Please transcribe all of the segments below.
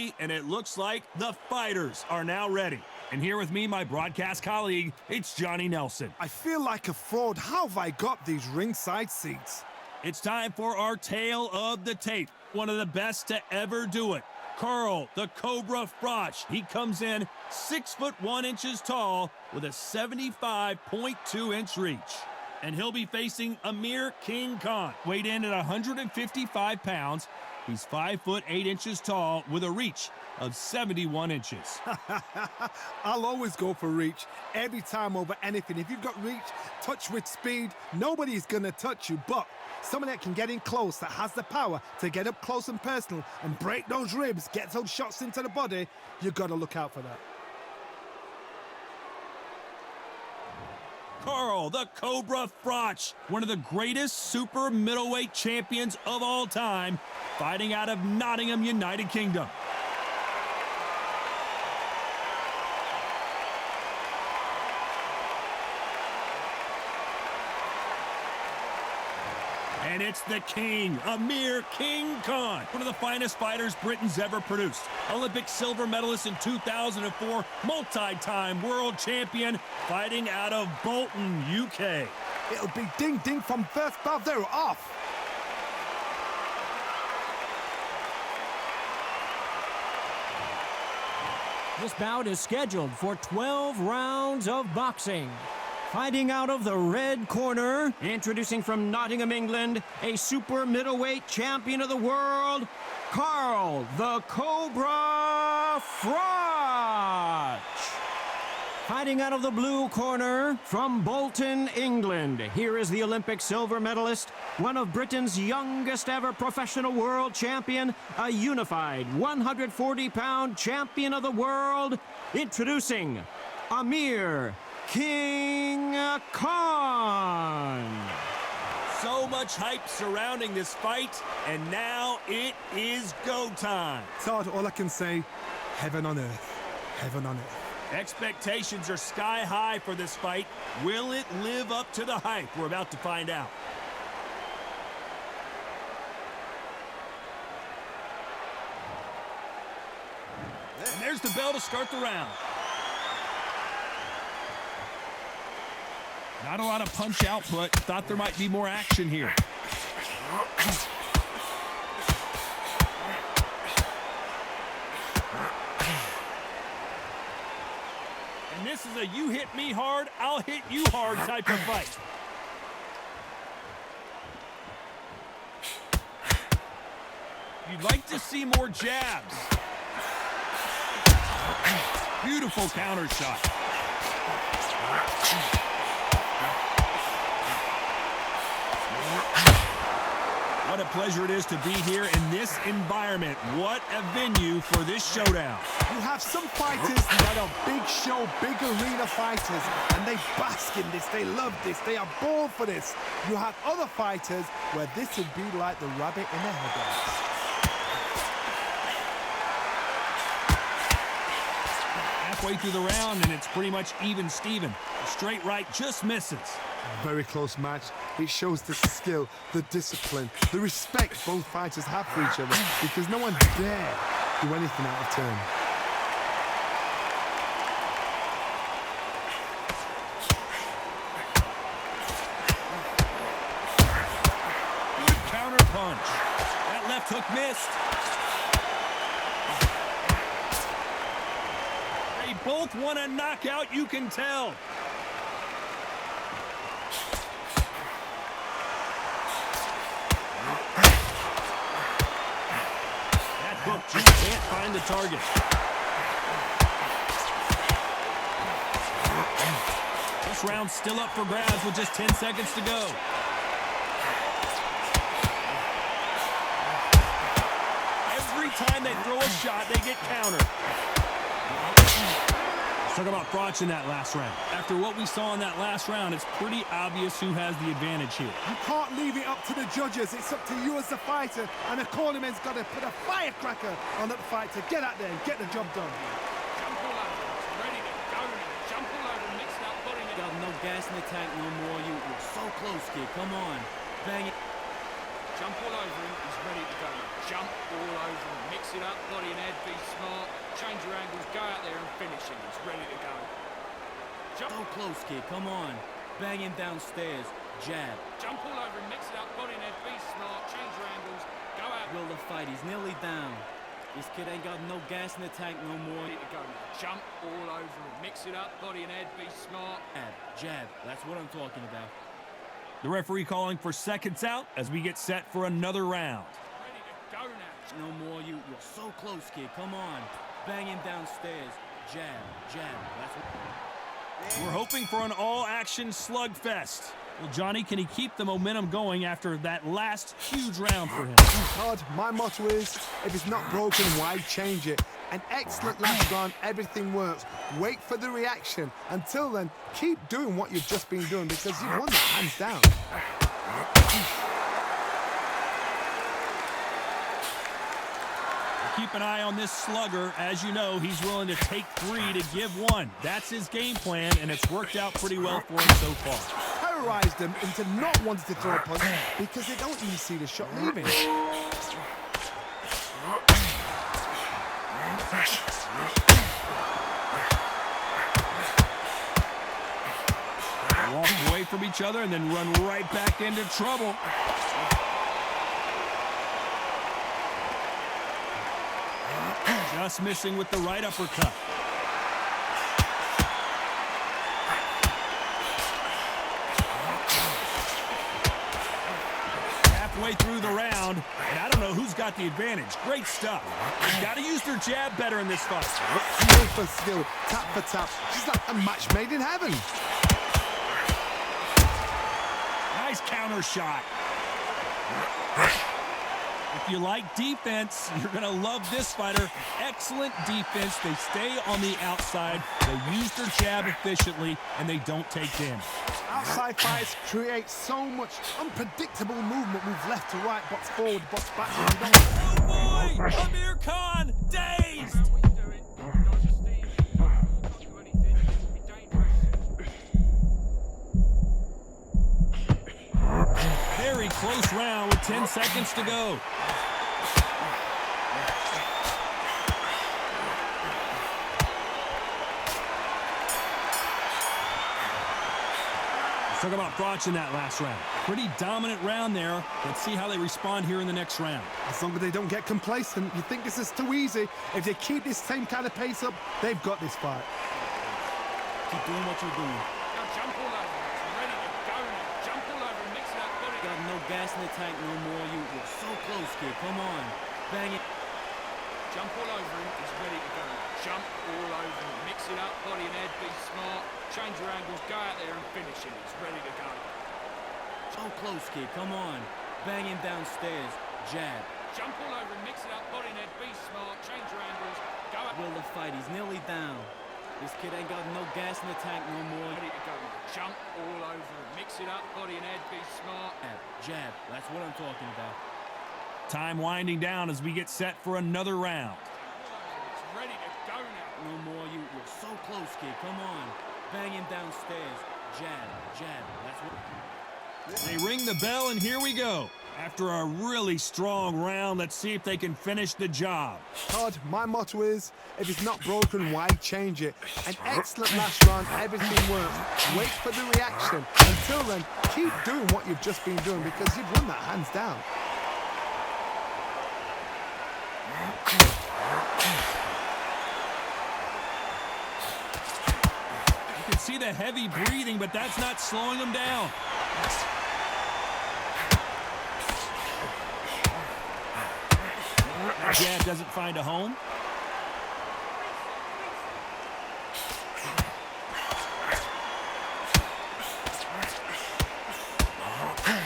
ready, and it looks like the fighters are now ready. And here with me, my broadcast colleague, it's Johnny Nelson. I feel like a fraud. How have I got these ringside seats? It's time for our tale of the tape. One of the best to ever do it. Carl, the Cobra Froch. He comes in 6'1" tall with a 75.2-inch reach. And he'll be facing Amir King Khan, weighed in at 155 pounds. He's 5'8" tall with a reach of 71 inches. I'll always go for reach every time over anything. If you've got reach, touch with speed, nobody's gonna touch you. But someone that can get in close, that has the power to get up close and personal and break those ribs, get those shots into the body, you gotta look out for that. Carl, the Cobra Froch, one of the greatest super middleweight champions of all time, fighting out of Nottingham, United Kingdom. And it's the king, Amir King Khan, one of the finest fighters Britain's ever produced. Olympic silver medalist in 2004, multi-time world champion, fighting out of Bolton, UK. It'll be ding-ding from first bell. They're off. This bout is scheduled for 12 rounds of boxing. Fighting out of the red corner, introducing from Nottingham, England, a super middleweight champion of the world, Carl the Cobra Froch. Fighting out of the blue corner, from Bolton, England, here is the Olympic silver medalist, one of Britain's youngest ever professional world champion, a unified 140-pound champion of the world, introducing Amir King Khan. So much hype surrounding this fight, and now it is go time. Todd, all I can say, heaven on earth. Heaven on earth. Expectations are sky high for this fight. Will it live up to the hype? We're about to find out. And there's the bell to start the round. Not a lot of punch output. Thought there might be more action here. And this is a you hit me hard, I'll hit you hard type of fight. You'd like to see more jabs. Beautiful counter shot. What a pleasure it is to be here in this environment. What a venue for this showdown. You have some fighters that are big show, big arena fighters, and they bask in this, they love this, they are born for this. You have other fighters where this would be like the rabbit in the headlights. Halfway through the round, and it's pretty much even Steven. A straight right just misses. Very close match. It shows the skill, the discipline, the respect both fighters have for each other, because no one dare do anything out of turn. Good counter punch. That left hook missed. They both want a knockout, you can tell. Just can't find the target. This round's still up for grabs with just 10 seconds to go. Every time they throw a shot, they get countered. Let's talk about Froch in that last round. After what we saw in that last round, it's pretty obvious who has the advantage here. You can't leave it up to the judges. It's up to you as the fighter, and the cornerman's got to put a firecracker on that fight to get out there and get the job done. Jump all over. Ready to go now. Jump all over and mix it up, body now. Got no gas in the tank no more. You're so close, kid. Come on. Bang it. Jump all over him. He's ready to go. Jump all over him. Mix it up, body and head. Be smart. go out there and finish him. He's ready to go. Jump. So close, kid. Come on. Bang him downstairs. Jab. Jump all over him, mix it up, body and head, be smart, change your angles, go out. Will the fight. He's nearly down. This kid ain't got no gas in the tank no more. Ready to go now. Jump all over him, mix it up, body and head, be smart. Jab. That's what I'm talking about. The referee calling for seconds out as we get set for another round. Ready to go now. No more. You're so close, kid. Come on. Bang him downstairs. Jab. That's what... We're hoping for an all-action slugfest. Well, Johnny, can he keep the momentum going after that last huge round for him? Todd, my motto is, if it's not broken, why change it? An excellent last round, everything works. Wait for the reaction. Until then, keep doing what you've just been doing because you've won that hands down. Keep an eye on this slugger. As you know, he's willing to take 3 to give 1. That's his game plan, and it's worked out pretty well for him so far. Terrorize them into not wanting to throw a punch because they don't even see the shot leaving. Walk away from each other and then run right back into trouble. Just missing with the right uppercut. Halfway through the round, and I don't know who's got the advantage. Great stuff. You've got to use their jab better in this fight. Skill for skill, tap for tap. Just like a match made in heaven. Nice counter shot. If you like defense, you're going to love this fighter. Excellent defense. They stay on the outside. They use their jab efficiently, and they don't take damage. Outside fights create so much unpredictable movement. Move left to right, box forward, box back. Oh boy! Amir Khan, dazed! What are you doing? Dodge Steve. Can't do anything. Be dangerous. Very close round with 10 seconds to go. Let's talk about Froch in that last round. Pretty dominant round there. Let's see how they respond here in the next round. As long as they don't get complacent, you think this is too easy. If they keep this same kind of pace up, they've got this fight. Keep doing what you're doing. Now jump all over him. He's ready to go now. Jump all over him, mix it up, body. Got no gas in the tank no more. You're so close, kid. Come on. Bang it. Jump all over him. He's ready to go now. Jump all over him. Mix it up, body and head, be smart. Change your angles, go out there and finish him. He's ready to go. So close, kid. Come on. Bang him downstairs. Jab. Jump all over him, mix it up, body and head, be smart. Change your angles, go out. Will the fight. He's nearly down. This kid ain't got no gas in the tank no more. Ready to go now. Jump all over him. Mix it up, body and head, be smart. Jab. That's what I'm talking about. Time winding down as we get set for another round. He's ready to go now. No more. You're so close, kid. Come on. Bang him downstairs. Jab. That's what... They ring the bell, and here we go. After a really strong round, let's see if they can finish the job. Todd, my motto is, if it's not broken, why change it? An excellent last round, everything works. Wait for the reaction. Until then, keep doing what you've just been doing because you've won that hands down. You can see the heavy breathing, but that's not slowing him down. Jab doesn't find a home.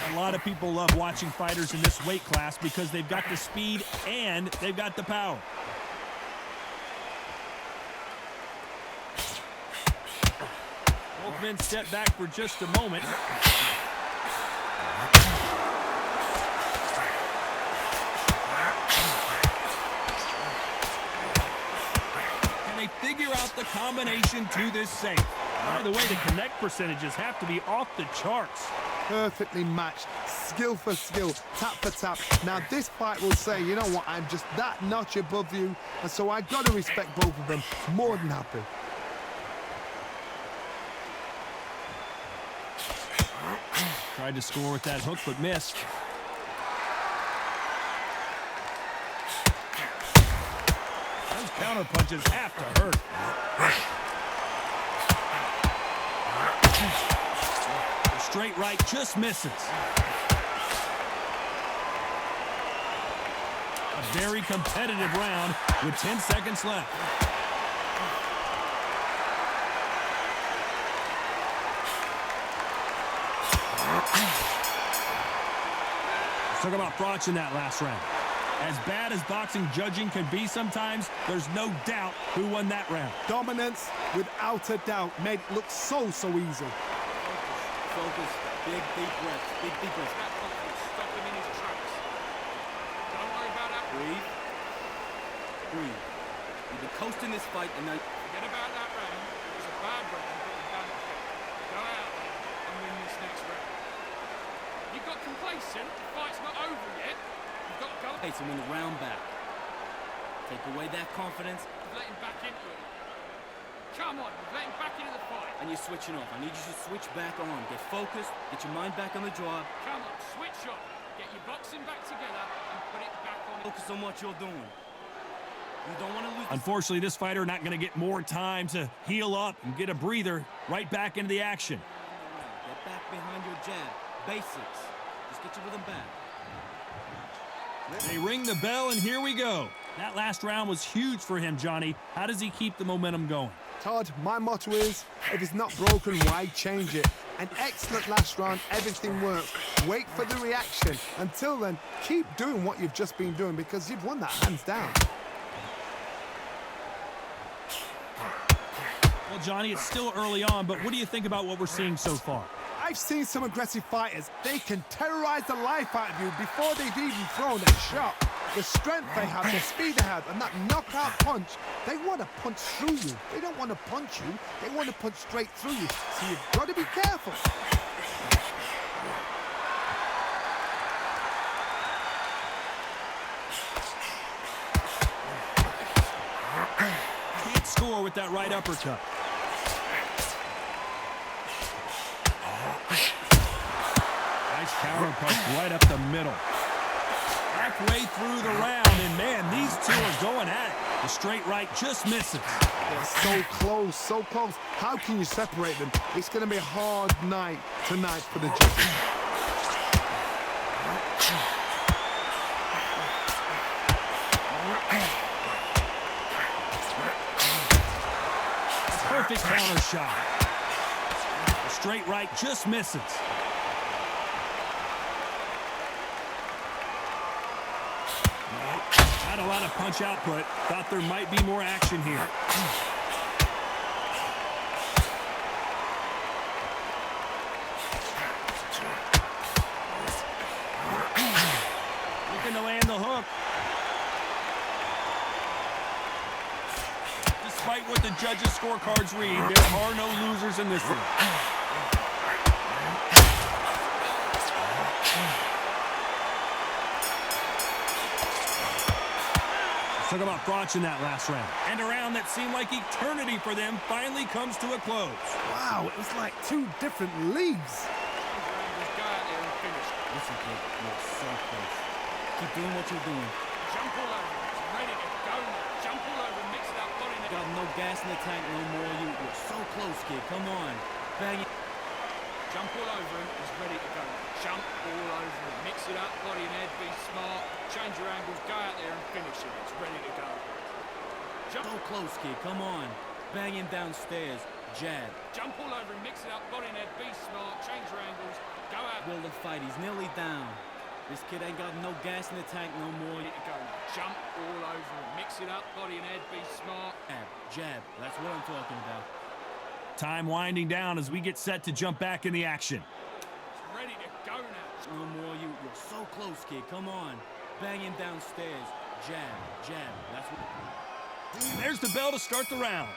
A lot of people love watching fighters in this weight class because they've got the speed and they've got the power. Both men step back for just a moment. They figure out the combination to this safe. By the way, the connect percentages have to be off the charts. perfectly matched, skill for skill, tap for tap. Now this fight will say, you know what, I'm just that notch above you, and so I got to respect both of them. More than happy. Tried to score with that hook, but missed. Those counter punches have to hurt. The straight right just misses. A very competitive round with 10 seconds left. Let's talk about Froch in that last round. As bad as boxing judging can be sometimes, there's no doubt who won that round. Dominance, without a doubt, made it look so easy. Focus. Big, deep breaths. Big, deep breaths. That confidence, stop him in his tracks. Don't worry about that. Breathe. Breathe. You've been coasting this fight, and now... Forget about that round. It was a bad round, but you've done it. Go out there and win this next round. You got complacent. The fight's not over yet. You've got to go. Hey, so win the round back. Take away that confidence, You've let him back into it. Come on, you've let him back into the fight. and you're switching off. I need you to switch back on. Get focused. Get your mind back on the job. Come on, switch off. Get your boxing back together and put it back on. Focus on what you're doing. You don't want to lose. Unfortunately, this fighter not going to get more time to heal up and get a breather. Right back into the action. Get back behind your jab. Basics. Just get your rhythm back. They ring the bell, and here we go. That last round was huge for him, Johnny. How does he keep the momentum going? Todd, my motto is, if it's not broken, why change it? An excellent last round, everything works. Wait for the reaction. Until then, keep doing what you've just been doing because you've won that hands down. Well, Johnny, it's still early on, but what do you think about what we're seeing so far? I've seen some aggressive fighters. They can terrorize the life out of you before they've even thrown a shot. The strength they have, the speed they have, and that knockout punch, they want to punch through you. They don't want to punch you. They want to punch straight through you. So you've got to be careful. Can't score with that right uppercut. Nice counter punch right up the middle. Halfway through the round, and man, these two are going at it. The straight right just misses. They're so close, so close. How can you separate them? It's going to be a hard night tonight for the judges. Perfect counter shot. The straight right just misses. Not a lot of punch output. Thought there might be more action here. Looking to land the hook. Despite what the judges' scorecards read, there are no losers in this one. Talk about Froch in that last round. And a round that seemed like eternity for them finally comes to a close. Wow, it was like two different leagues. Just go out there and finish. Listen, kid, you're so close. Keep doing what you're doing. Jump all over. It's ready to go now. Jump all over and mix it up. Body Got no gas in the tank no more. You're so close, kid. Come on. Bang it. Jump all over him. He's ready to go. Jump all over him. Mix it up. Body and head. Be smart. Change your angles. Go out there and finish it. It's ready to go. Jump. So close, kid. Come on. Bang him downstairs. Jab. Jump all over him. Mix it up. Body and head. Be smart. Change your angles. Go out. Will the fight. He's nearly down. This kid ain't got no gas in the tank no more. Ready to go now. Jump all over him. Mix it up. Body and head. Be smart. Jab. Jab. That's what I'm talking about. Time winding down as we get set to jump back in the action. It's ready to go now. No more. You're so close, kid. Come on. Bang him downstairs. Jab. Jab. That's what... There's the bell to start the round.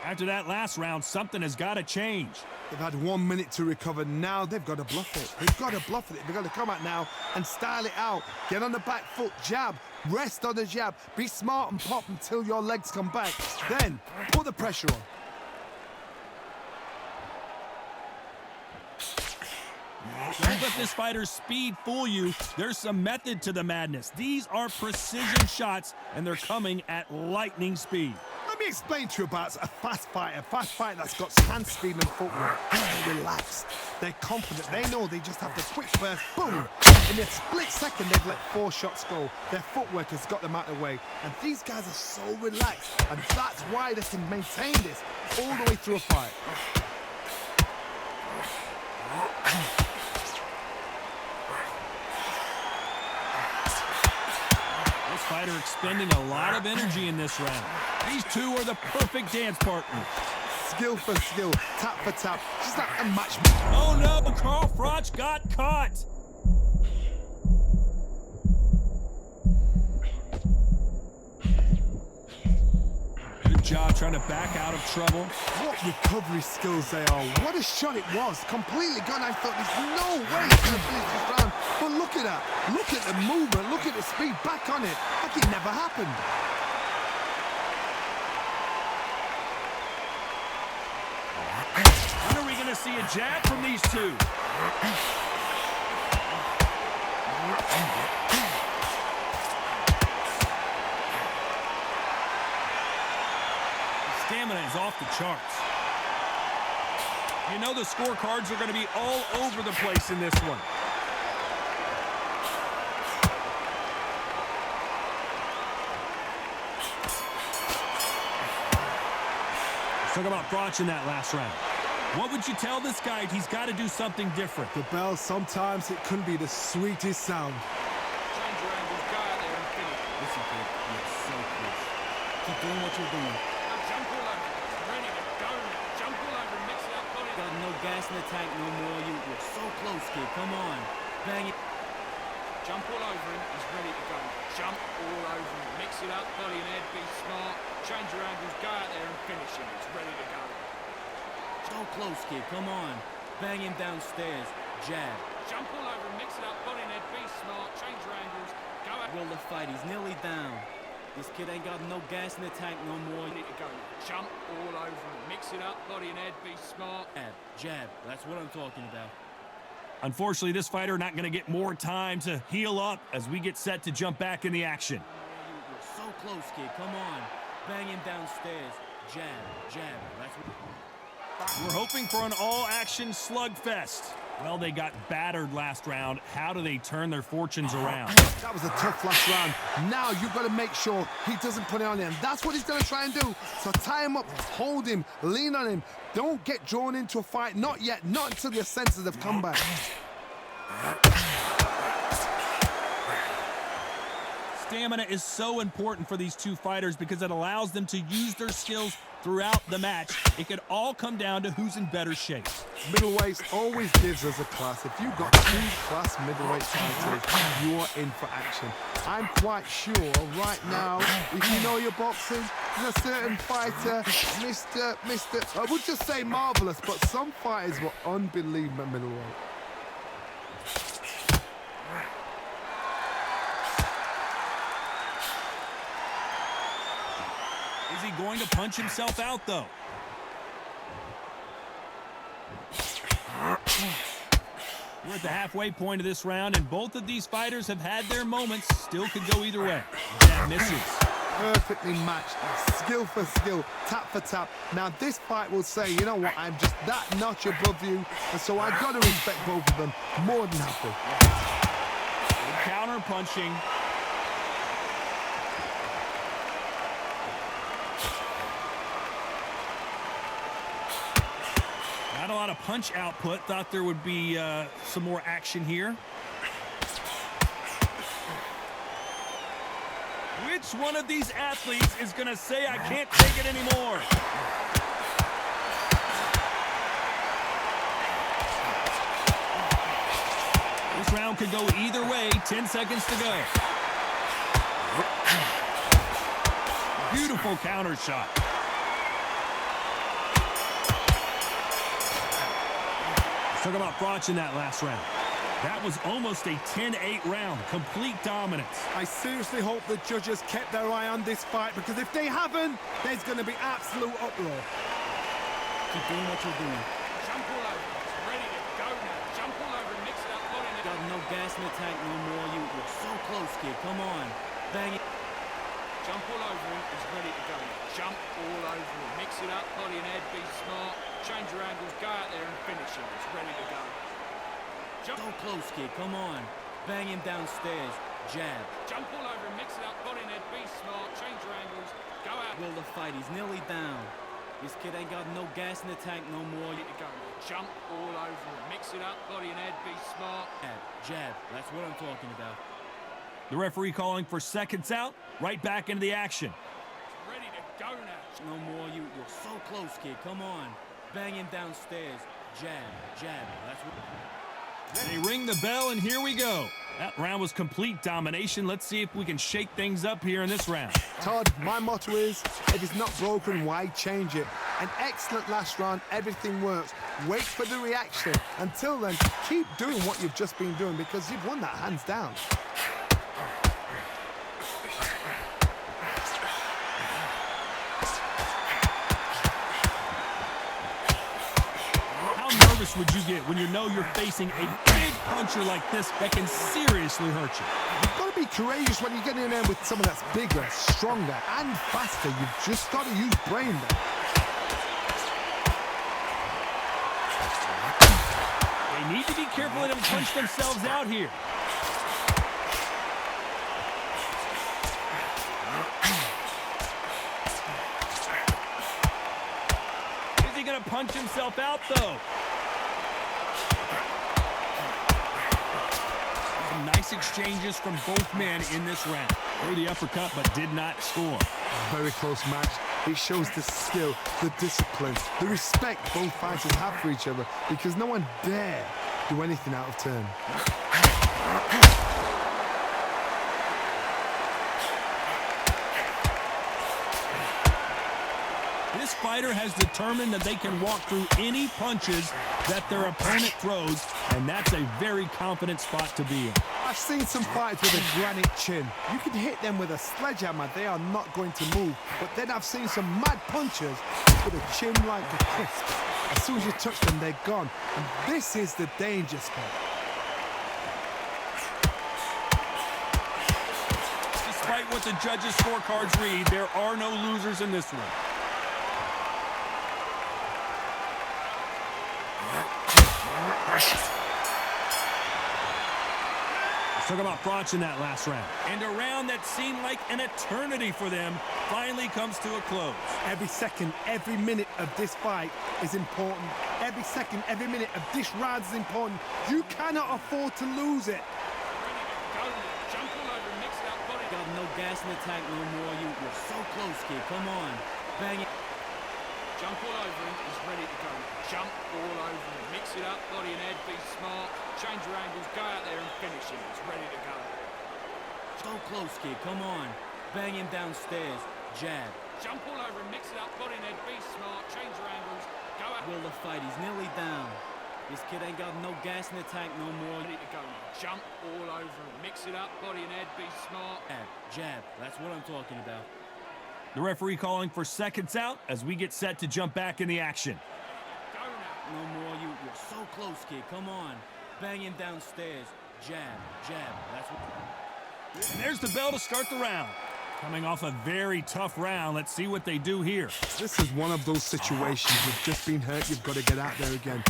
After that last round, something has got to change. They've had 1 minute to recover. Now they've got to bluff it. They've got to bluff it. They've got to come out now and style it out. Get on the back foot, jab, rest on the jab. Be smart and pop until your legs come back. Then put the pressure on. Don't let this fighter's speed fool you. There's some method to the madness. These are precision shots, and they're coming at lightning speed. Let me explain to you about a fast fighter that's got hand speed and footwork. They're relaxed. They're confident. They know they just have the quick burst, boom. In a split second, they've let 4 shots go. Their footwork has got them out of the way. And these guys are so relaxed. And that's why they can maintain this all the way through a fight. This fighter expending a lot of energy in this round. These two are the perfect dance partners. Skill for skill, tap for tap, just like a match. Oh no, Carl Froch got caught. Good job trying to back out of trouble. What recovery skills they are. What a shot it was. Completely gone. I thought there's no way he's going to finish this round. But look at that. Look at the movement. Look at the speed. Back on it. Like it never happened. When are we going to see a jab from these two? Stamina is off the charts. You know the scorecards are going to be all over the place in this one. Let's talk about Froch in that last round. What would you tell this guy? He's got to do something different. The bell, sometimes it couldn't be the sweetest sound. Change your angles, go out there and finish. Listen, kid, you're so close. Keep doing what you're doing. Now jump all over. Ready to go now. Jump all over and mix it up. Body. Got no gas in the tank no more. You're so close, kid. Come on. Bang it. Jump all over him. He's ready to go. Jump all over him. Mix it up. Body and head. Be smart. Change your angles. Go out there and finish him. He's ready to go. So close, kid. Come on. Bang him downstairs. Jab. Jump all over him. Mix it up. Body and head. Be smart. Change your angles. Go out. Will the fight. He's nearly down. This kid ain't got no gas in the tank no more. Ready to go. Jump all over him. Mix it up. Body and head. Be smart. Jab. Jab. That's what I'm talking about. Unfortunately, this fighter not going to get more time to heal up as we get set to jump back in the action. You're so close, kid. Come on. Bang him downstairs. Jab. Jab. That's what... We're hoping for an all-action slugfest. Well, they got battered last round. How do they turn their fortunes around? That was a tough last round. Now you've got to make sure he doesn't put it on him. That's what he's going to try and do. So tie him up, hold him, lean on him. Don't get drawn into a fight. Not yet. Not until your senses have come back. Stamina is so important for these two fighters because it allows them to use their skills throughout the match. It could all come down to who's in better shape. Middleweights always gives us a class. If you've got 2 class middleweight titles, you are in for action. I'm quite sure right now, if you know your boxing, there's a certain fighter, Mr. I would just say marvelous, but some fighters were unbelievable middleweight. Is he going to punch himself out, though? We're at the halfway point of this round, and both of these fighters have had their moments. Still could go either way. That misses. Perfectly matched, skill for skill, tap for tap. Now this fight will say, you know what, I'm just that notch above you, and so I've got to respect both of them more than happy. Counter punching. Not a lot of punch output. Thought there would be some more action here. Which one of these athletes is going to say, I can't take it anymore? This round could go either way. 10 seconds to go. Beautiful counter shot. Talk about Froch in that last round. That was almost a 10-8 round. Complete dominance. I seriously hope the judges kept their eye on this fight, because if they haven't, there's going to be absolute uproar. Keep doing what you're doing. Jump all over. It's ready to go now. Jump all over and mix it up. Body in Got no gas in the tank no more. You're so close, kid. Come on. Bang it. Jump all over him. He's ready to go. Jump all over him. Mix it up. Body and head. Be smart. Change your angles. Go out there and finish him. It's ready to go. Jump. So close, kid. Come on. Bang him downstairs. Jab. Jump all over him. Mix it up. Body and head. Be smart. Change your angles. Go out. Will the fight. He's nearly down. This kid ain't got no gas in the tank no more. Ready to go. Jump all over him. Mix it up. Body and head. Be smart. Jab. That's what I'm talking about. The referee calling for seconds out. Right back into the action. It's ready to go now. No more. You're so close, kid. Come on. Bang him downstairs. Jab. Jab. That's what... They ring the bell, and here we go. That round was complete domination. Let's see if we can shake things up here in this round. Todd, my motto is, if it's not broken, why change it? An excellent last round, everything works. Wait for the reaction. Until then, keep doing what you've just been doing, because you've won that hands down. Would you get when you know you're facing a big puncher like this that can seriously hurt you? You've got to be courageous when you get in there with someone that's bigger, stronger, and faster. You've just got to use brain there. They need to be careful let them punch themselves out here. Is he going to punch himself out, though? Nice exchanges from both men in this round. Threw the uppercut, but did not score. Very close match. It shows the skill, the discipline, the respect both fighters have for each other, because no one dare do anything out of turn. This fighter has determined that they can walk through any punches that their opponent throws, and that's a very confident spot to be in. I've seen some fighters with a granite chin. You can hit them with a sledgehammer, they are not going to move. But then I've seen some mad punchers with a chin like a crisp. As soon as you touch them, they're gone. And this is the danger spot. Despite what the judges' scorecards read, there are no losers in this one. Talk about Froch in that last round. And a round that seemed like an eternity for them finally comes to a close. Every second, every minute of this fight is important. Every second, every minute of this round is important. You cannot afford to lose it. Ready to go now. Jump all over and mix it up. Body. Got no gas in the tank no more. You're so close, kid. Come on. Bang it. Jump all over him. He's ready to go. Jump all over him. Mix it up. Body and head. Be smart. Change your angles. Go out there and finish him. He's ready to go. So close, kid. Come on. Bang him downstairs. Jab. Jump all over him. Mix it up. Body and head. Be smart. Change your angles. Go out. Will the fight. He's nearly down. This kid ain't got no gas in the tank no more. Ready to go now. Jump all over him. Mix it up. Body and head. Be smart. Jab. That's what I'm talking about. The referee calling for seconds out as we get set to jump back in the action. Go now. No more. You're so close, kid. Come on. Bang him downstairs. Jab. Jab. That's what... And there's the bell to start the round. Coming off a very tough round, let's see what they do here. This is one of those situations. You've just been hurt. You've got to get out there again.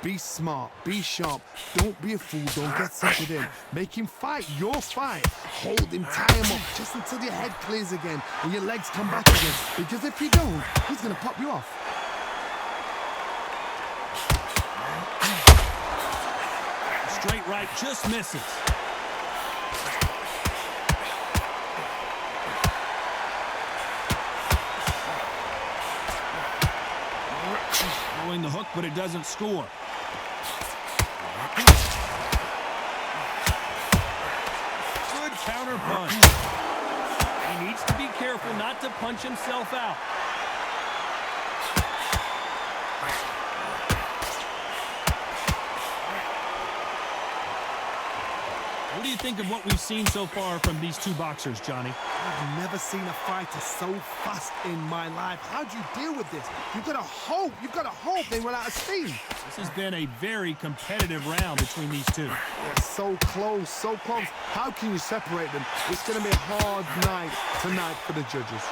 Be smart. Be sharp. Don't be a fool. Don't get suckered in. Make him fight your fight. Hold him, tie him up just until your head clears again and your legs come back again. Because if you don't, he's going to pop you off. Straight right just misses. Throwing the hook, but it doesn't score. Good counter punch. He needs to be careful not to punch himself out. you think of what we've seen so far from these two boxers, Johnny? I've never seen a fighter so fast in my life. How do you deal with this? You've got to hope they run out of steam. This has been a very competitive round between these two. They're so close, so close. How can you separate them? It's going to be a hard night tonight for the judges.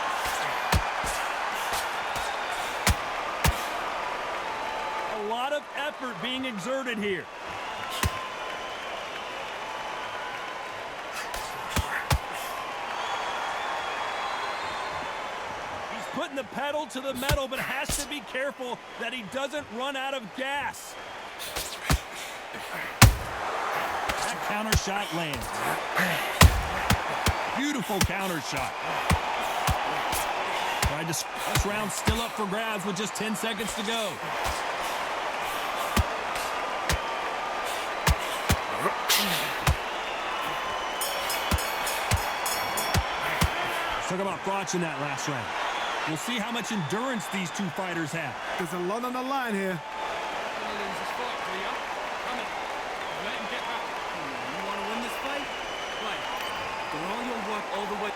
A lot of effort being exerted here. Putting the pedal to the metal, but has to be careful that he doesn't run out of gas. That counter shot lands. Beautiful counter shot. This round's still up for grabs with just 10 seconds to go. Let's talk about Froch in that last round. We'll see how much endurance these two fighters have. There's a lot on the line here. Gonna lose this fight, Cleo. Come on. Let him get back. You want to win this fight? Fight. Throw all your work all the way.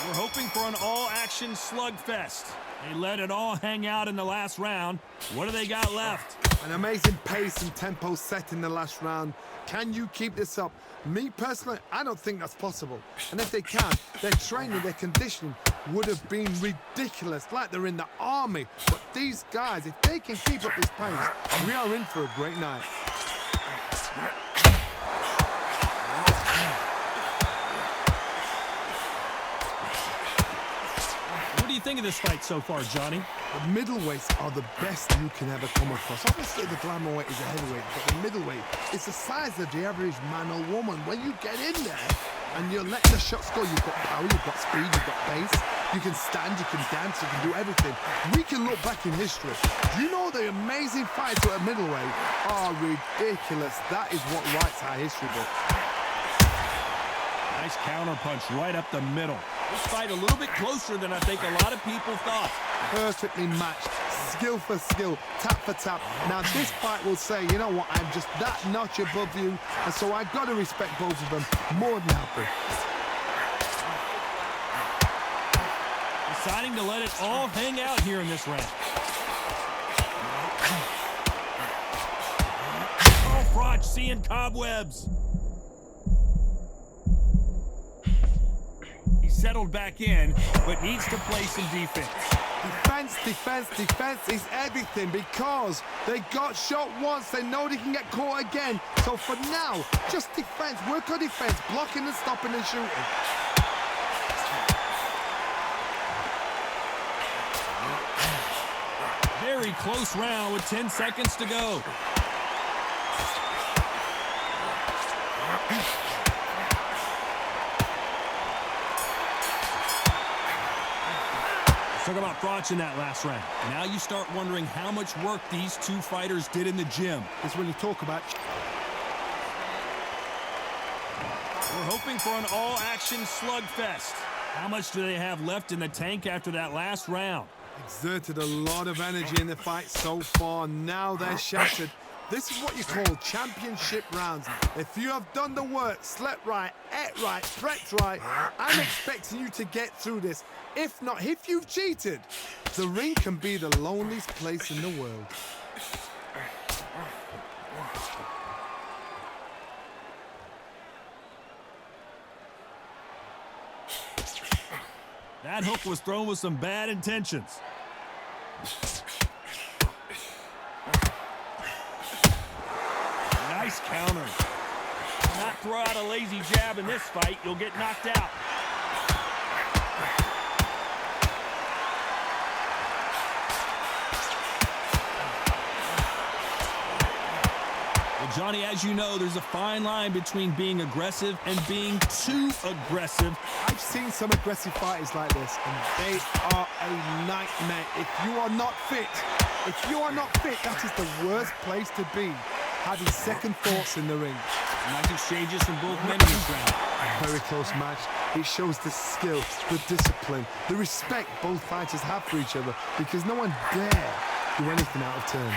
We're hoping for an all-action slugfest. They let it all hang out in the last round. What do they got left? An amazing pace and tempo set in the last round. Can you keep this up? Me personally, I don't think that's possible. And if they can, their training, their conditioning would have been ridiculous, like they're in the army. But these guys, if they can keep up this pace, we are in for a great night. What do you think of this fight so far, Johnny? The middleweights are the best you can ever come across. Obviously, the glamour weight is a heavyweight, but the middleweight is the size of the average man or woman. When you get in there and you're letting the shots go, you've got power, you've got speed, you've got pace, you can stand, you can dance, you can do everything. We can look back in history. Do you know the amazing fights at a middleweight are ridiculous? That is what writes our history book. Nice counter punch right up the middle. This fight a little bit closer than I think a lot of people thought. Perfectly matched, skill for skill, tap for tap. Now this fight will say, you know what, I'm just that notch above you, and so I've got to respect both of them more than happy. Deciding to let it all hang out here in this round. Oh, Froch seeing cobwebs. Settled back in, but needs to play some defense. Defense is everything because they got shot once. They know they can get caught again. So for now, just defense. Work on defense, blocking and stopping and shooting. Very close round with 10 seconds to go. Talk about Froch in that last round. Now you start wondering how much work these two fighters did in the gym. It's when you talk about... We're hoping for an all-action slugfest. How much do they have left in the tank after that last round? Exerted a lot of energy in the fight so far. Now they're shattered. This is what you call championship rounds. If you have done the work, slept right, ate right, prepped right, I'm expecting you to get through this. If not, if you've cheated, the ring can be the loneliest place in the world. That hook was thrown with some bad intentions. Nice counter. Do not throw out a lazy jab in this fight. You'll get knocked out. Well, Johnny, as you know, there's a fine line between being aggressive and being too aggressive. I've seen some aggressive fighters like this, and they are a nightmare. If you are not fit, that is the worst place to be. Having second thoughts in the ring. Nice exchanges from both men in this round. A very close match. It shows the skill, the discipline, the respect both fighters have for each other, because no one dare do anything out of turn.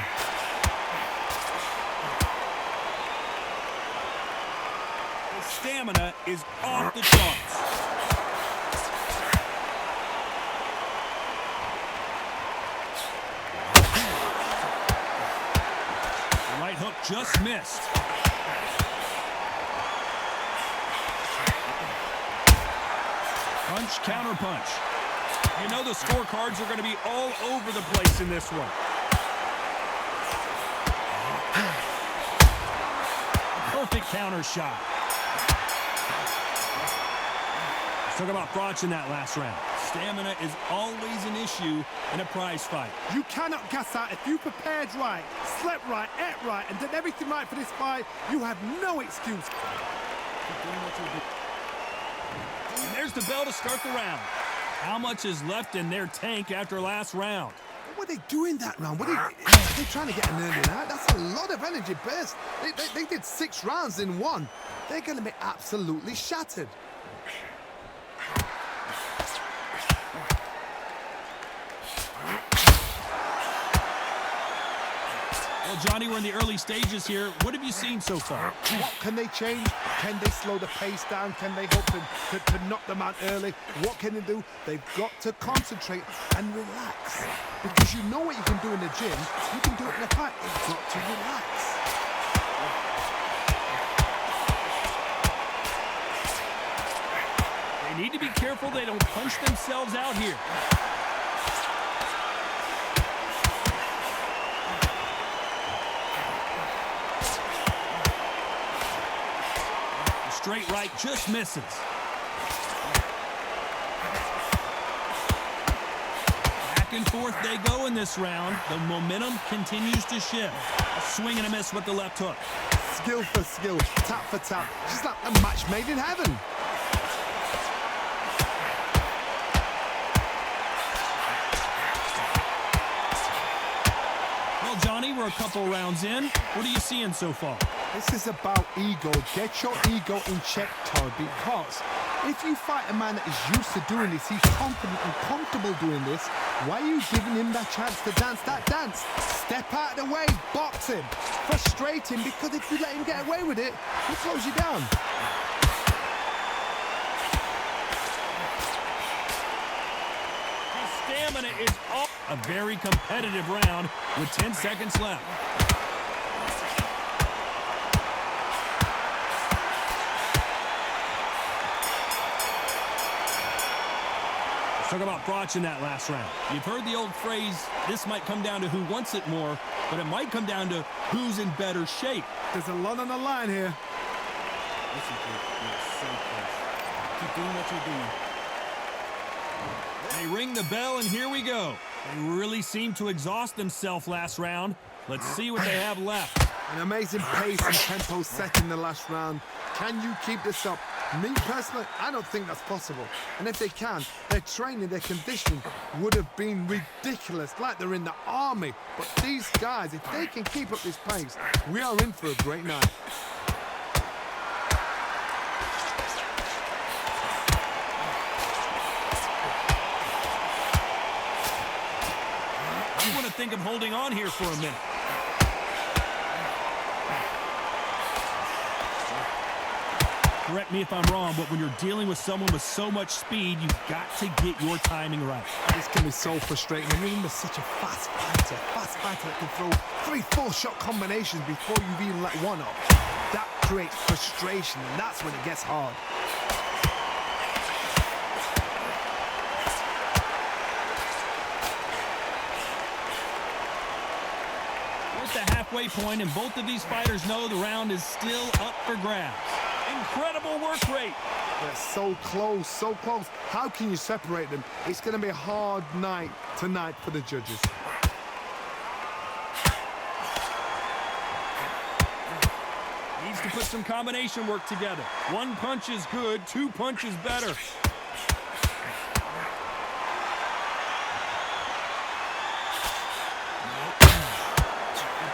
stamina is off the charts. The right hook just missed. Punch, counter punch. You know the scorecards are going to be all over the place in this one. Perfect counter shot. Let's talk about Froch in that last round. Stamina is always an issue in a prize fight. You cannot gas out. If you prepared right, slept right, ate right, and did everything right for this fight, you have no excuse. And there's the bell to start the round. How much is left in their tank after last round? What are they doing that round? Are they trying to get an early night? That's a lot of energy burst. They did 6 rounds in one. They're going to be absolutely shattered. Well, Johnny, we're in the early stages here. What have you seen so far? What can they change? Can they slow the pace down? Can they hope to knock them out early? What can they do? They've got to concentrate and relax. Because you know what you can do in the gym, you can do it in a fight. You've got to relax. They need to be careful they don't punch themselves out here. Straight right just misses. Back and forth they go in this round. The momentum continues to shift. A swing and a miss with the left hook. Skill for skill, tap for tap. Just like a match made in heaven. Well, Johnny, we're a couple rounds in. What are you seeing so far? This is about ego. Get your ego in check, Todd, because if you fight a man that is used to doing this, he's confident and comfortable doing this, why are you giving him that chance to dance that dance? Step out of the way, box him, frustrate him, because if you let him get away with it, he'll close you down. His stamina is off. A very competitive round with 10 seconds left. Talk about Froch in that last round. You've heard the old phrase, this might come down to who wants it more, but it might come down to who's in better shape. There's a lot on the line here. Listen, kid, you're so close. Keep doing what you're doing. They ring the bell, and here we go. They really seemed to exhaust themselves last round. Let's see what they have left. An amazing pace and tempo set in the last round. Can you keep this up? Me, personally, I don't think that's possible. And if they can, their training, their conditioning would have been ridiculous, like they're in the army. But these guys, if they can keep up this pace, we are in for a great night. I want to think of holding on here for a minute. Correct me if I'm wrong, but when you're dealing with someone with so much speed, you've got to get your timing right. This can be so frustrating. I mean, there's such a fast fighter that can throw 3-4 shot combinations before you've even let one up. That creates frustration, and that's when it gets hard. We're at the halfway point, and both of these fighters know the round is still up for grabs. Incredible work rate. They're so close, so close. How can you separate them? It's going to be a hard night tonight for the judges. Needs to put some combination work together. One punch is good, 2 punches better.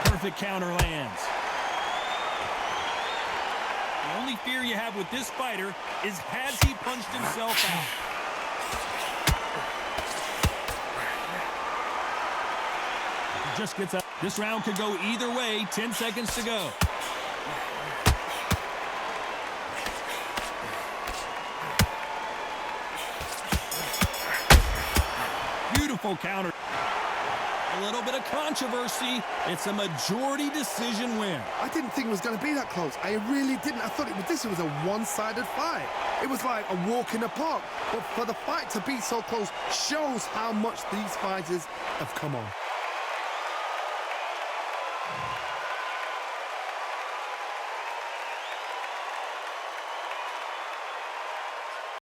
The perfect counter lands. The only fear you have with this fighter is has he punched himself out? He just gets up. This round could go either way. 10 seconds to go. powerful counter. A little bit of controversy. It's a majority decision win. I didn't think it was going to be that close. I really didn't. I thought this was a one-sided fight. It was like a walk in the park. But for the fight to be so close shows how much these fighters have come on.